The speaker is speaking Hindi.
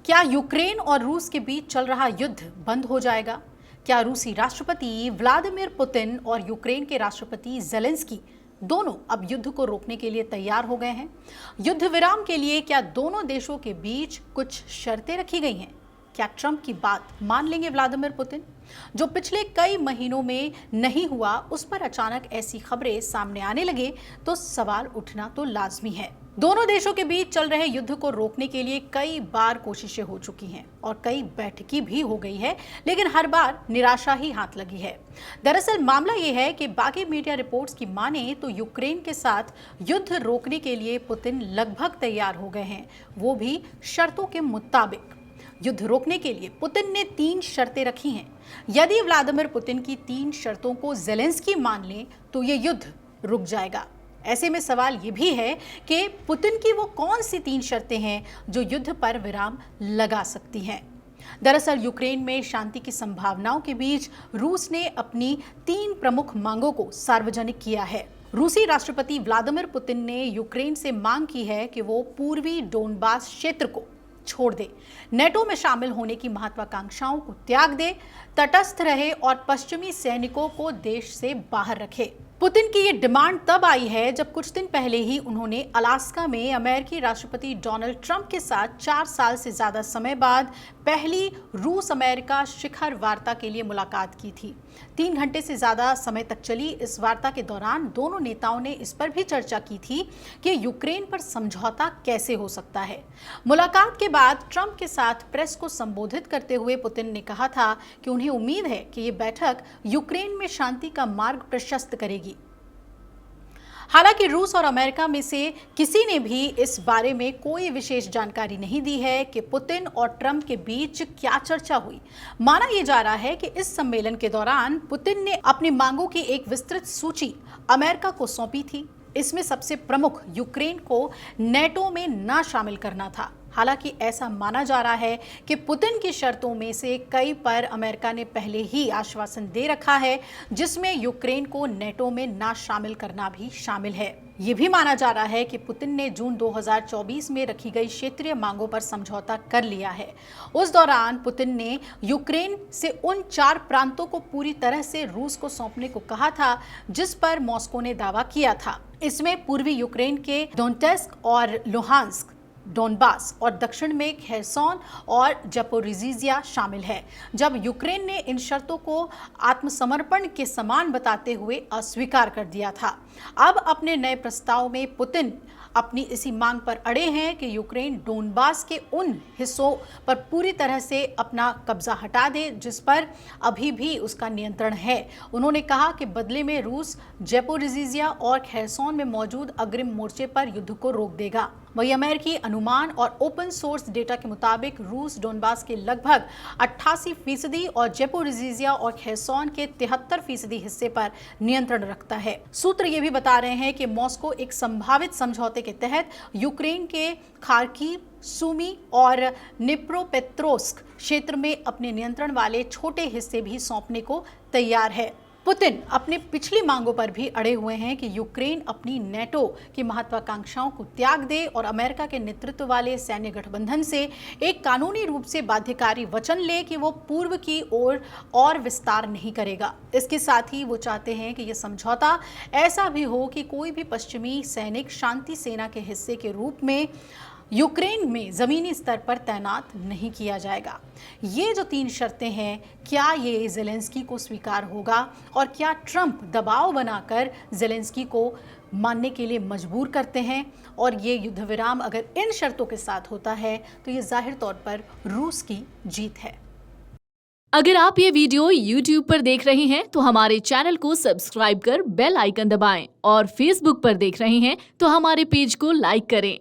क्या यूक्रेन और रूस के बीच चल रहा युद्ध बंद हो जाएगा? क्या रूसी राष्ट्रपति व्लादिमीर पुतिन और यूक्रेन के राष्ट्रपति ज़ेलेंस्की दोनों अब युद्ध को रोकने के लिए तैयार हो गए हैं? युद्ध विराम के लिए क्या दोनों देशों के बीच कुछ शर्तें रखी गई हैं? क्या ट्रंप की बात मान लेंगे व्लादिमीर पुतिन? जो पिछले कई महीनों में नहीं हुआ, उस पर अचानक ऐसी खबरें सामने आने लगे तो सवाल उठना तो लाजमी है। दोनों देशों के बीच चल रहे युद्ध को रोकने के लिए कई बार कोशिशें हो चुकी हैं और कई बैठकें भी हो गई है, लेकिन हर बार निराशा ही हाथ लगी है। दरअसल मामला ये है कि बाकी मीडिया रिपोर्ट्स की माने तो यूक्रेन के साथ युद्ध रोकने के लिए पुतिन लगभग तैयार हो गए हैं, वो भी शर्तों के मुताबिक। युद्ध रोकने के लिए पुतिन ने 3 शर्तें रखी हैं। यदि व्लादिमीर पुतिन की 3 शर्तों को ज़ेलेंस्की मान ले तो ये युद्ध रुक जाएगा। ऐसे में सवाल ये भी है कि पुतिन की वो कौन सी 3 शर्तें हैं जो युद्ध पर विराम लगा सकती हैं। दरअसल यूक्रेन में शांति की संभावनाओं के बीच रूस ने अपनी 3 प्रमुख मांगों को सार्वजनिक किया है। रूसी राष्ट्रपति व्लादिमीर पुतिन ने यूक्रेन से मांग की है कि वो पूर्वी डोनबास क्षेत्र को छोड़ दे, नेटो में शामिल होने की महत्वाकांक्षाओं को त्याग दे, तटस्थ रहे और पश्चिमी सैनिकों को देश से बाहर रखे। पुतिन की ये डिमांड तब आई है जब कुछ दिन पहले ही उन्होंने अलास्का में अमेरिकी राष्ट्रपति डोनाल्ड ट्रंप के साथ 4 साल से ज्यादा समय बाद पहली रूस अमेरिका शिखर वार्ता के लिए मुलाकात की थी। 3 घंटे से ज्यादा समय तक चली इस वार्ता के दौरान दोनों नेताओं ने इस पर भी चर्चा की थी कि यूक्रेन पर समझौता कैसे हो सकता है। मुलाकात के बाद ट्रंप के साथ प्रेस को संबोधित करते हुए पुतिन ने कहा था कि उन्हें उम्मीद है कि ये बैठक यूक्रेन में शांति का मार्ग प्रशस्त करेगी। हालांकि रूस और अमेरिका में से किसी ने भी इस बारे में कोई विशेष जानकारी नहीं दी है कि पुतिन और ट्रंप के बीच क्या चर्चा हुई। माना यह जा रहा है कि इस सम्मेलन के दौरान पुतिन ने अपनी मांगों की एक विस्तृत सूची अमेरिका को सौंपी थी। इसमें सबसे प्रमुख यूक्रेन को नेटो में न शामिल करना था। हालांकि ऐसा माना जा रहा है कि पुतिन की शर्तों में से कई पर अमेरिका ने पहले ही आश्वासन दे रखा है, जिसमें यूक्रेन को नेटो में ना शामिल करना भी शामिल है। ये भी माना जा रहा है कि पुतिन ने जून 2024 में रखी गई क्षेत्रीय मांगों पर समझौता कर लिया है। उस दौरान पुतिन ने यूक्रेन से उन 4 प्रांतों को पूरी तरह से रूस को सौंपने को कहा था, जिस पर मॉस्को ने दावा किया था। इसमें पूर्वी यूक्रेन के डोनेट्स्क और लुहांस्क, डोनबास और दक्षिण में खेरसोन और ज़पोरिज़िया शामिल है। जब यूक्रेन ने इन शर्तों को आत्मसमर्पण के समान बताते हुए अस्वीकार कर दिया था। अब अपने नए प्रस्ताव में पुतिन अपनी इसी मांग पर अड़े हैं कि यूक्रेन डोनबास के उन हिस्सों पर पूरी तरह से अपना कब्जा हटा दे जिस पर अभी भी उसका नियंत्रण है। उन्होंने कहा कि बदले में रूस ज़पोरिज़िया और खेरसोन में मौजूद अग्रिम मोर्चे पर युद्ध को रोक देगा। वही अमेरिकी अनुमान और ओपन सोर्स डेटा के मुताबिक रूस डोनबास के लगभग 88% और ज़पोरिज़िया और खेरसोन के 73% हिस्से पर नियंत्रण रखता है। सूत्र ये भी बता रहे हैं कि मॉस्को एक संभावित समझौते के तहत यूक्रेन के खार्किव, सुमी और निप्रोपेट्रोव्स्क क्षेत्र में अपने नियंत्रण वाले छोटे हिस्से भी सौंपने को तैयार है। पुतिन अपने पिछली मांगों पर भी अड़े हुए हैं कि यूक्रेन अपनी नेटो की महत्वाकांक्षाओं को त्याग दे और अमेरिका के नेतृत्व वाले सैन्य गठबंधन से एक कानूनी रूप से बाध्यकारी वचन ले कि वो पूर्व की ओर और विस्तार नहीं करेगा। इसके साथ ही वो चाहते हैं कि यह समझौता ऐसा भी हो कि कोई भी पश्चिमी सैनिक शांति सेना के हिस्से के रूप में यूक्रेन में जमीनी स्तर पर तैनात नहीं किया जाएगा। ये जो 3 शर्तें हैं, क्या ये ज़ेलेंस्की को स्वीकार होगा और क्या ट्रंप दबाव बनाकर ज़ेलेंस्की को मानने के लिए मजबूर करते हैं? और ये युद्ध विराम अगर इन शर्तों के साथ होता है तो ये जाहिर तौर पर रूस की जीत है। अगर आप ये वीडियो YouTube पर देख रहे हैं तो हमारे चैनल को सब्सक्राइब कर बेल आइकन दबाएं और Facebook पर देख रहे हैं तो हमारे पेज को लाइक करें।